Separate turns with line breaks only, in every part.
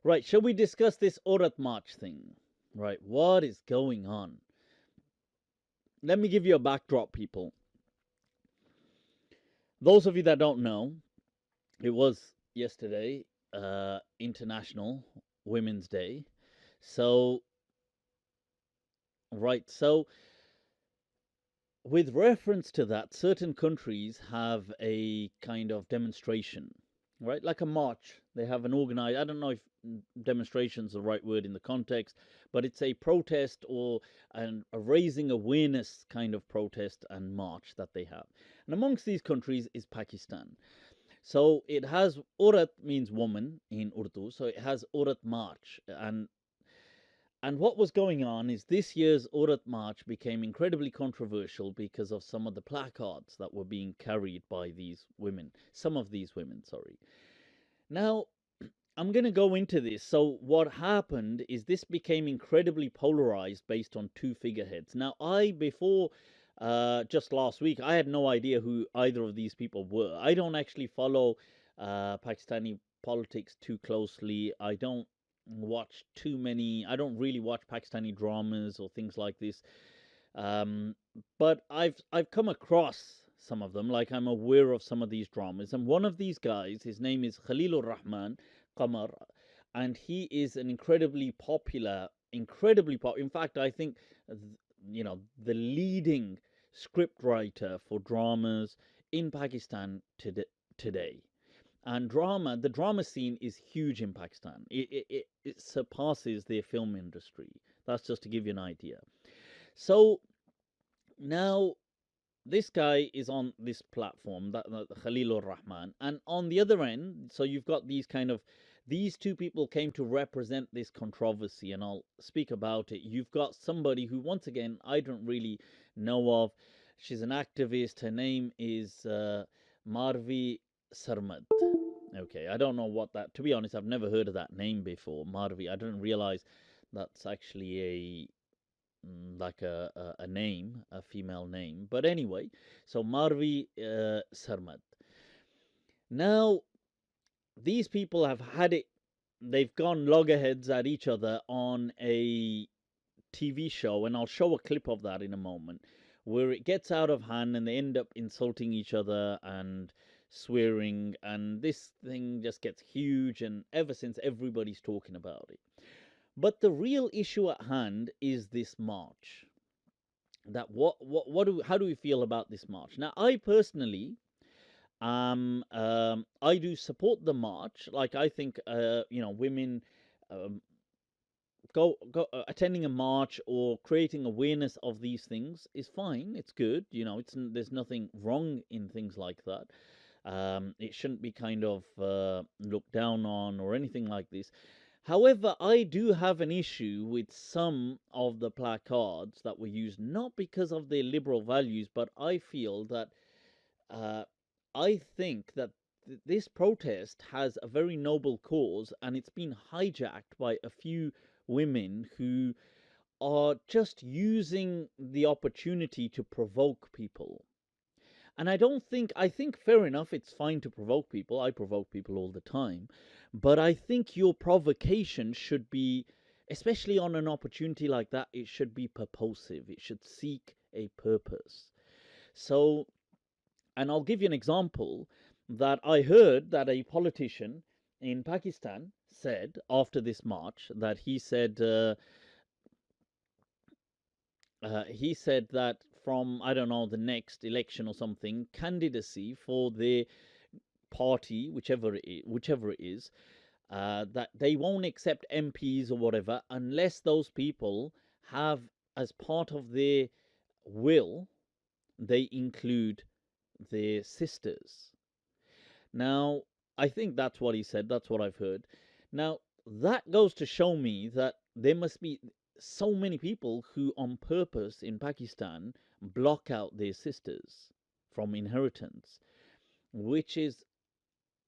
Right, shall we discuss this Aurat March thing? Right, what is going on? Let me give you a backdrop, people. Those of you that don't know, it was yesterday, International Women's Day. So, right, so with reference to that, certain countries have a kind of demonstration, right? Like a march. They have an organized, I don't know if demonstration's the right word in the context, but it's a protest or a raising awareness kind of protest and march that they have. And amongst these countries is Pakistan. So it has Aurat means woman in Urdu, so it has Aurat March, and what was going on is this year's Aurat March became incredibly controversial because of some of the placards that were being carried by these women. Some of these women, sorry. Now, I'm going to go into this. So, what happened is this became incredibly polarized based on two figureheads. Now, before just last week, I had no idea who either of these people were. I don't actually follow Pakistani politics too closely. I don't really watch Pakistani dramas or things like this. Um, but I've come across some of them, like I'm aware of some of these dramas. And one of these guys, his name is Khalil-ur-Rehman Qamar, and he is an incredibly popular. In fact, I think the leading script writer for dramas in Pakistan today. And the drama scene is huge in Pakistan. It surpasses their film industry. That's just to give you an idea. So now this guy is on this platform, that Khalil-ur-Rahman, and on the other end, so you've got these two people came to represent this controversy, and I'll speak about it. You've got somebody who, once again, I don't really know of. She's an activist. Her name is Marvi Sarmad. Okay, I don't know what that. To be honest, I've never heard of that name before, Marvi. I didn't realize that's actually like a name, a female name. But anyway, so Marvi Sarmad. Now these people have had it. They've gone loggerheads at each other on a TV show, and I'll show a clip of that in a moment, where it gets out of hand and they end up insulting each other and swearing, and this thing just gets huge, and ever since everybody's talking about it. But the real issue at hand is this march. That how do we feel about this march? Now, I personally I do support the march. Like I think women um, go attending a march or creating awareness of these things is fine. It's good. There's nothing wrong in things like that. It shouldn't be kind of looked down on or anything like this. However, I do have an issue with some of the placards that were used, not because of their liberal values, but uh, I think that this protest has a very noble cause, and it's been hijacked by a few women who are just using the opportunity to provoke people. And I think fair enough, it's fine to provoke people. I provoke people all the time. But I think your provocation should be, especially on an opportunity like that, it should be purposive. It should seek a purpose. So, and I'll give you an example that I heard that a politician in Pakistan said after this march that he said that from, I don't know, the next election or something, candidacy for their party, whichever it is, that they won't accept MPs or whatever unless those people have, as part of their will, they include their sisters. Now, I think that's what he said. That's what I've heard. Now, that goes to show me that there must be so many people who, on purpose in Pakistan, block out their sisters from inheritance, which is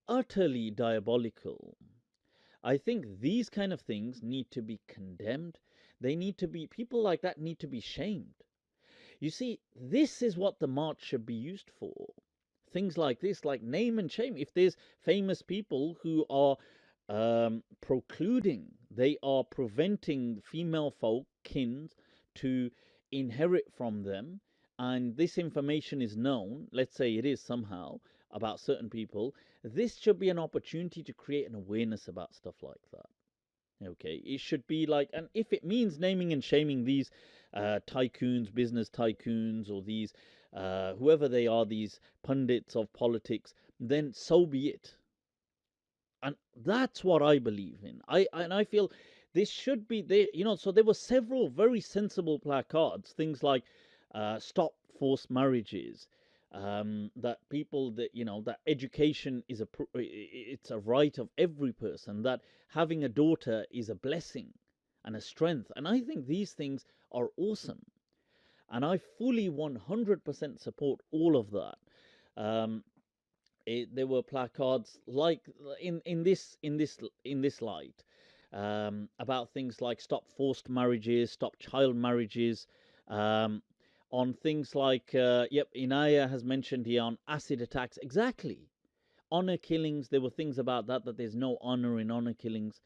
utterly diabolical. I think these kind of things need to be condemned. People like that need to be shamed. You see, this is what the march should be used for. Things like this, like name and shame. If there's famous people who are procluding, they are preventing female folk, kin, to inherit from them, and this information is known, let's say it is somehow, about certain people, this should be an opportunity to create an awareness about stuff like that. Okay, it should be like, and if it means naming and shaming these tycoons, business tycoons, or these whoever they are, these pundits of politics, then so be it. And that's what I believe in. I feel this should be there. So there were several very sensible placards, things like "Stop Forced Marriages," that people that that education is it's a right of every person, that having a daughter is a blessing and a strength, and I think these things are awesome, and I fully 100% support all of that. Um, there were placards like in this light, about things like stop forced marriages, stop child marriages, um, on things like Inaya has mentioned here on acid attacks, exactly, honor killings. There were things about that there's no honor in honor killings,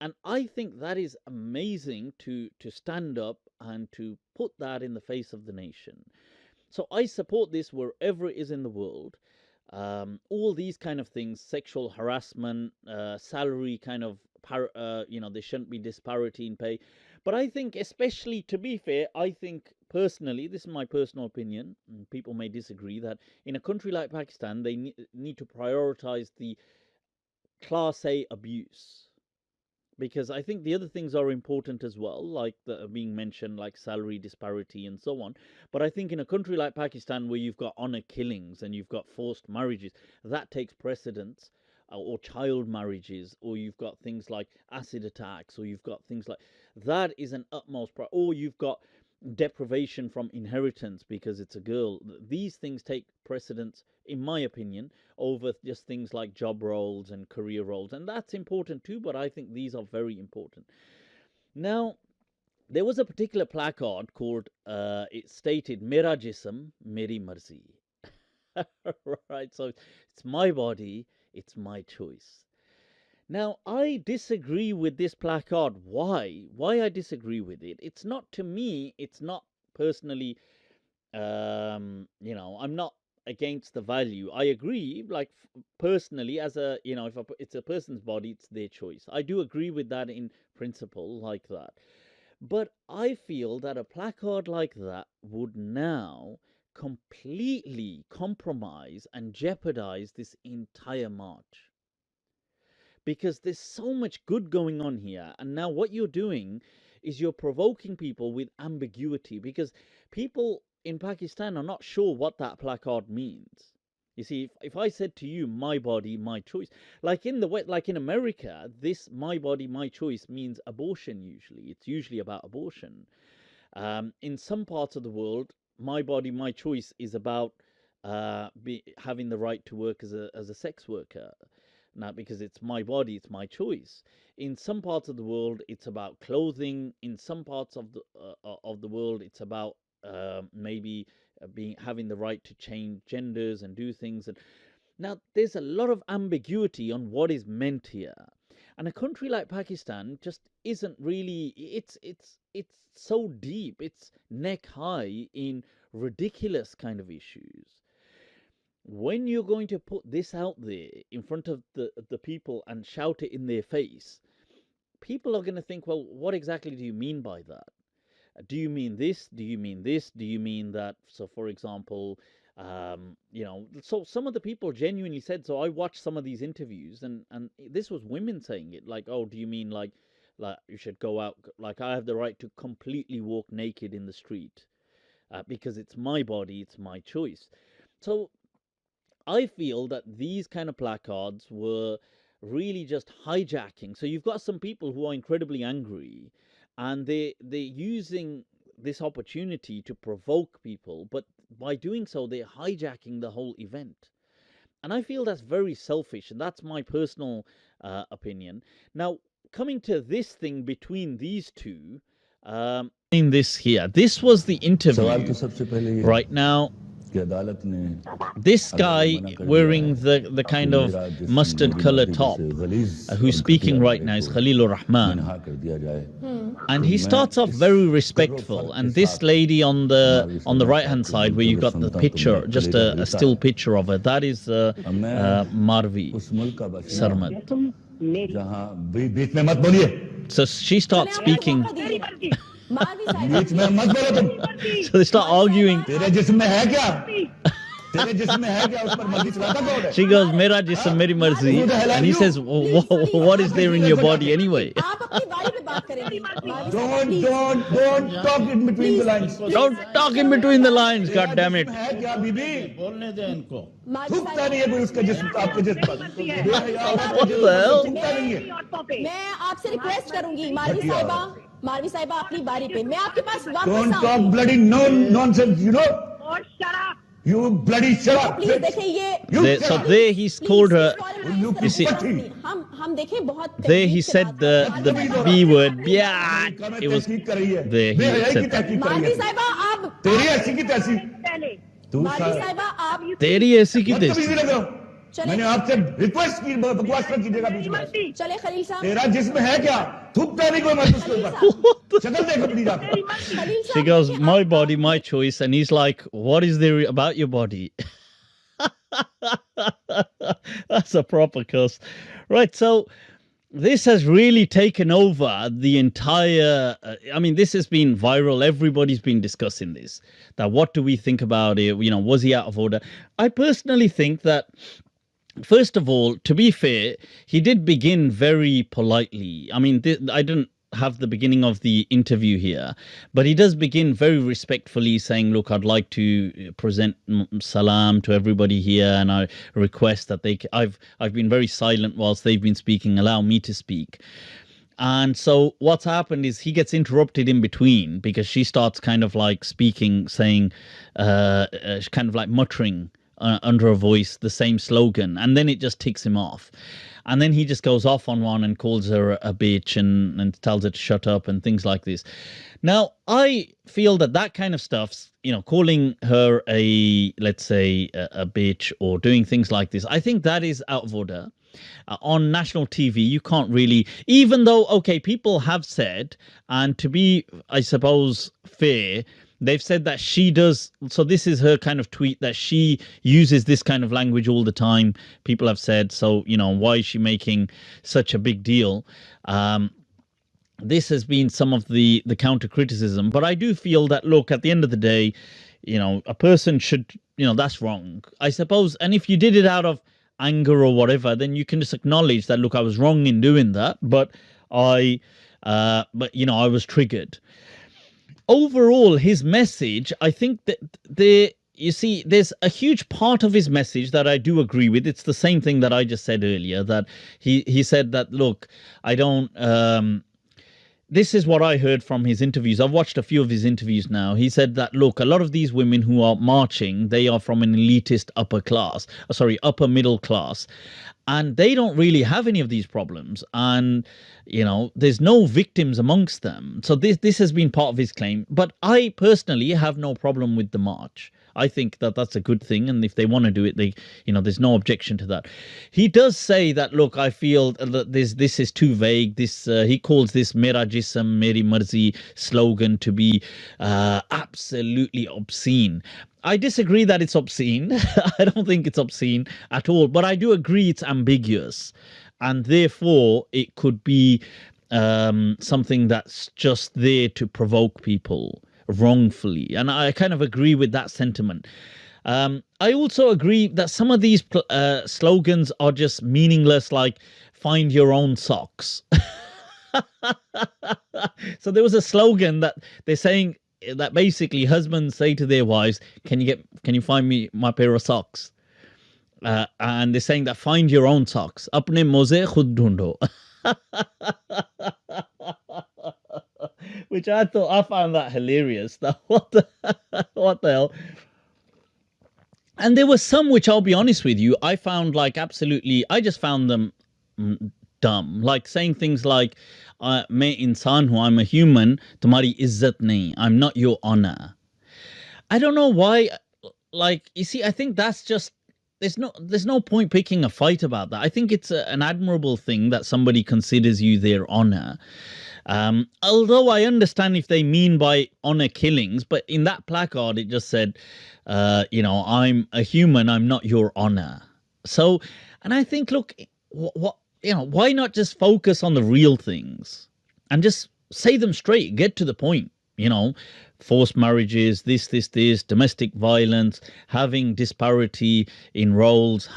and I think that is amazing to stand up and to put that in the face of the nation. So I support this wherever it is in the world. All these kind of things, sexual harassment, salary kind of, there shouldn't be disparity in pay. But I think, especially, to be fair, I think personally, this is my personal opinion, and people may disagree, that in a country like Pakistan, they need to prioritize the Class A abuse. Because I think the other things are important as well, like that are being mentioned, like salary disparity and so on. But I think in a country like Pakistan, where you've got honor killings and you've got forced marriages, that takes precedence, or child marriages, or you've got things like acid attacks, or you've got things like that is an utmost or you've got deprivation from inheritance because it's a girl. These things take precedence, in my opinion, over just things like job roles and career roles, and that's important too, but I think these are very important. Now, there was a particular placard called, it stated Mera Jism, Meri Marzi. Right, so it's my body, it's my choice. Now, I disagree with this placard. Why I disagree with it? It's not, to me, it's not personally, I'm not against the value. I agree, like, personally, as a, if it's a person's body, it's their choice. I do agree with that in principle, like that. But I feel that a placard like that would now completely compromise and jeopardize this entire march, because there's so much good going on here. And now what you're doing is you're provoking people with ambiguity, because people in Pakistan are not sure what that placard means. You see, if I said to you, my body, my choice, like in America, this my body, my choice means abortion usually. It's usually about abortion. In some parts of the world, my body, my choice is about having the right to work as a sex worker. Now, because it's my body, it's my choice. In some parts of the world, it's about clothing. In some parts of the world, it's about maybe having the right to change genders and do things. And now there's a lot of ambiguity on what is meant here. And a country like Pakistan just isn't really. It's so deep. It's neck high in ridiculous kind of issues. When you're going to put this out there in front of the people and shout it in their face, people are going to think, well, what exactly do you mean by that? Do you mean this? Do you mean this? Do you mean that? So, for example, so some of the people genuinely said, so I watched some of these interviews, and this was women saying it, like, oh, do you mean like you should go out, like I have the right to completely walk naked in the street, because it's my body, it's my choice. So I feel that these kind of placards were really just hijacking. So you've got some people who are incredibly angry, and they're using this opportunity to provoke people, but by doing so, they're hijacking the whole event. And I feel that's very selfish, and that's my personal opinion. Now, coming to this thing between these two, in this here, this was the interview. Right now, This guy wearing the kind of mustard color top who's speaking right now is Khalil-ur-Rehman, and he starts off very respectful, and this lady on the right hand side where you got the picture, just a still picture of her, that is Marvi, Sarmad. So she starts speaking. So they start arguing. She goes, Mera Jism, Meri Marzi. And he says, what is there in your body anyway?
Don't talk in between the lines.
Don't talk in between the lines, God damn it.
What
the hell?
मारवी साहिबा अपनी बारी पे मैं आपके पास वापस
Don't talk bloody nonsense, you know?
Shut up.
You bloody shut up.
Please देखिए ये
So there he's called her, you see,
हम देखें बहुत
there he said the B word, yeah, it was there he said that.
मारवी साहिबा आप
तेरी ऐसी की तैसी
मारवी साहिबा आप
तेरी ऐसी की तैसी
मैंने आपसे रिक्वेस्ट की बकवास मत कीजिएगा बीच में
चले खलील साहब
तेरा जिस्म है क्या थूकता नहीं कोई मत उसके ऊपर शक्ल देख अपनी जाकर
She goes, my body, my choice, and he's like, what is there about your body? That's a proper curse. Right, so this has really taken over the entire, I mean, this has been viral. Everybody's been discussing this. That what do we think about it? You know, was he out of order? I personally think that, first of all, to be fair, he did begin very politely. I mean, I didn't have the beginning of the interview here, but he does begin very respectfully saying, look, I'd like to present salam to everybody here, and I request that I've been very silent whilst they've been speaking, allow me to speak. And so what's happened is he gets interrupted in between because she starts kind of like speaking, saying, kind of like muttering under her voice the same slogan, and then it just ticks him off. And then he just goes off on one and calls her a bitch and tells her to shut up and things like this. Now, I feel that kind of stuff, you know, calling her let's say, a bitch or doing things like this, I think that is out of order. On national TV, you can't really, even though, okay, people have said, and to be, I suppose, fair, they've said that she does, so this is her kind of tweet, that she uses this kind of language all the time. People have said, so, you know, why is she making such a big deal? This has been some of the counter criticism. But I do feel that, look, at the end of the day, you know, a person should, you know, that's wrong, I suppose. And if you did it out of anger or whatever, then you can just acknowledge that, look, I was wrong in doing that, but you know, I was triggered. Overall, his message, I think that you see, there's a huge part of his message that I do agree with. It's the same thing that I just said earlier, that he said that, look, I don't, this is what I heard from his interviews. I've watched a few of his interviews now. He said that, look, a lot of these women who are marching, they are from an elitist upper middle class. And they don't really have any of these problems. And, you know, there's no victims amongst them. So this has been part of his claim. But I personally have no problem with the march. I think that that's a good thing. And if they want to do it, you know, there's no objection to that. He does say that, look, I feel that this is too vague. He calls this Mera Jism, Meri Marzi slogan to be absolutely obscene. I disagree that it's obscene. I don't think it's obscene at all. But I do agree it's ambiguous. And therefore, it could be something that's just there to provoke people wrongfully. And I kind of agree with that sentiment. I also agree that some of these slogans are just meaningless, like find your own socks. So there was a slogan that they're saying that basically husbands say to their wives, can you find me my pair of socks? And they're saying that find your own socks. Apne moze khud dhundo. Which I found that hilarious. What the hell? And there were some which, I'll be honest with you, I found like absolutely, I just found them dumb. Like saying things like, मैं इंसान हूँ, I'm a human, तुम्हारी इज्जत नहीं, I'm not your honor. I don't know why like, you see, I think that's just, there's no point picking a fight about that. I think it's an admirable thing that somebody considers you their honor. Although I understand if they mean by honor killings, but in that placard it just said, I'm a human, I'm not your honor. So, and I think, look, what why not just focus on the real things and just say them straight, get to the point, forced marriages, this, domestic violence, having disparity in roles,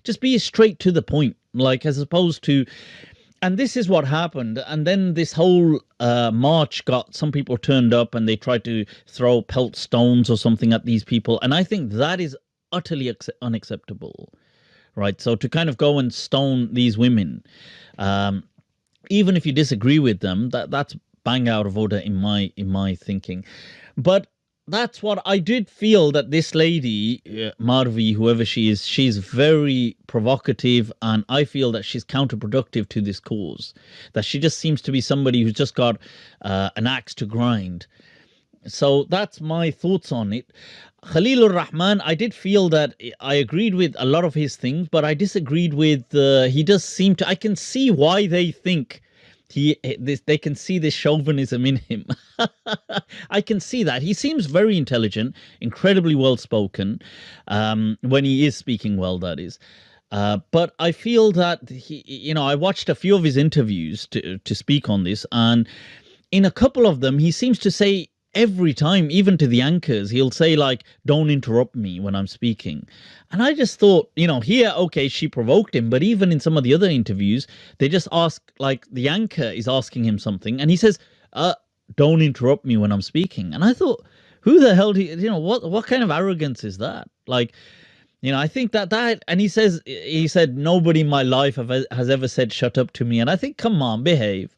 just be straight to the point, like, as opposed to, and this is what happened. And then this whole march got, some people turned up and they tried to throw pelt stones or something at these people. And I think that is utterly unacceptable, right? So to kind of go and stone these women, even if you disagree with them, that's bang out of order in my thinking. But that's what I did feel, that this lady, Marvi, whoever she is, she's very provocative, and I feel that she's counterproductive to this cause, that she just seems to be somebody who's just got an axe to grind. So that's my thoughts on it. Khalil-ur-Rehman, I did feel that I agreed with a lot of his things, but I disagreed with, he does seem to, I can see why they think they can see this chauvinism in him. I can see that. He seems very intelligent, incredibly well spoken, when he is speaking well, that is. But I feel that I watched a few of his interviews to speak on this, and in a couple of them, he seems to say every time, even to the anchors, he'll say, like, don't interrupt me when I'm speaking. And I just thought, here, okay, she provoked him, but even in some of the other interviews, they just ask, like, the anchor is asking him something, and he says, don't interrupt me when I'm speaking. And I thought, who the hell what kind of arrogance is that? Like, I think that, and he said, nobody in my life has ever said shut up to me. And I think, come on, behave.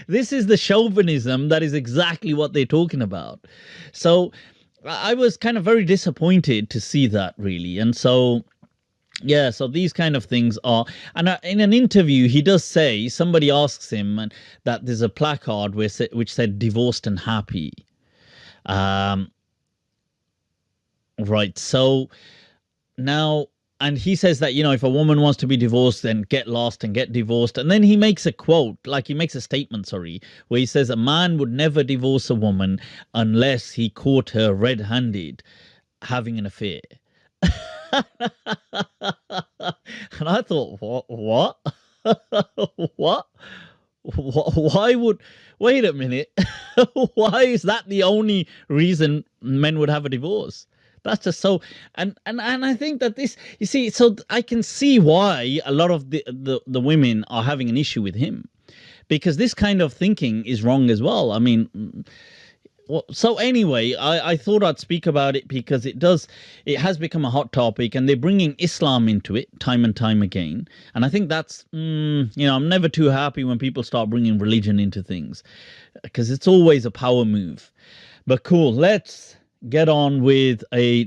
This is the chauvinism that is exactly what they're talking about. So I was kind of very disappointed to see that, really. And so, yeah, so these kind of things are, and in an interview, he does say, somebody asks him that there's a placard which said divorced and happy. Right, so now, and he says that, if a woman wants to be divorced, then get lost and get divorced. And then he makes a quote, like he makes a statement, where he says a man would never divorce a woman unless he caught her red-handed having an affair. And I thought, what? What? Wait a minute. Why is that the only reason men would have a divorce? That's just so, and I think that this, you see, so I can see why a lot of the women are having an issue with him, because this kind of thinking is wrong as well. I mean, so anyway, I thought I'd speak about it because it has become a hot topic, and they're bringing Islam into it time and time again. And I think that's, I'm never too happy when people start bringing religion into things, because it's always a power move. But cool, let's get on with a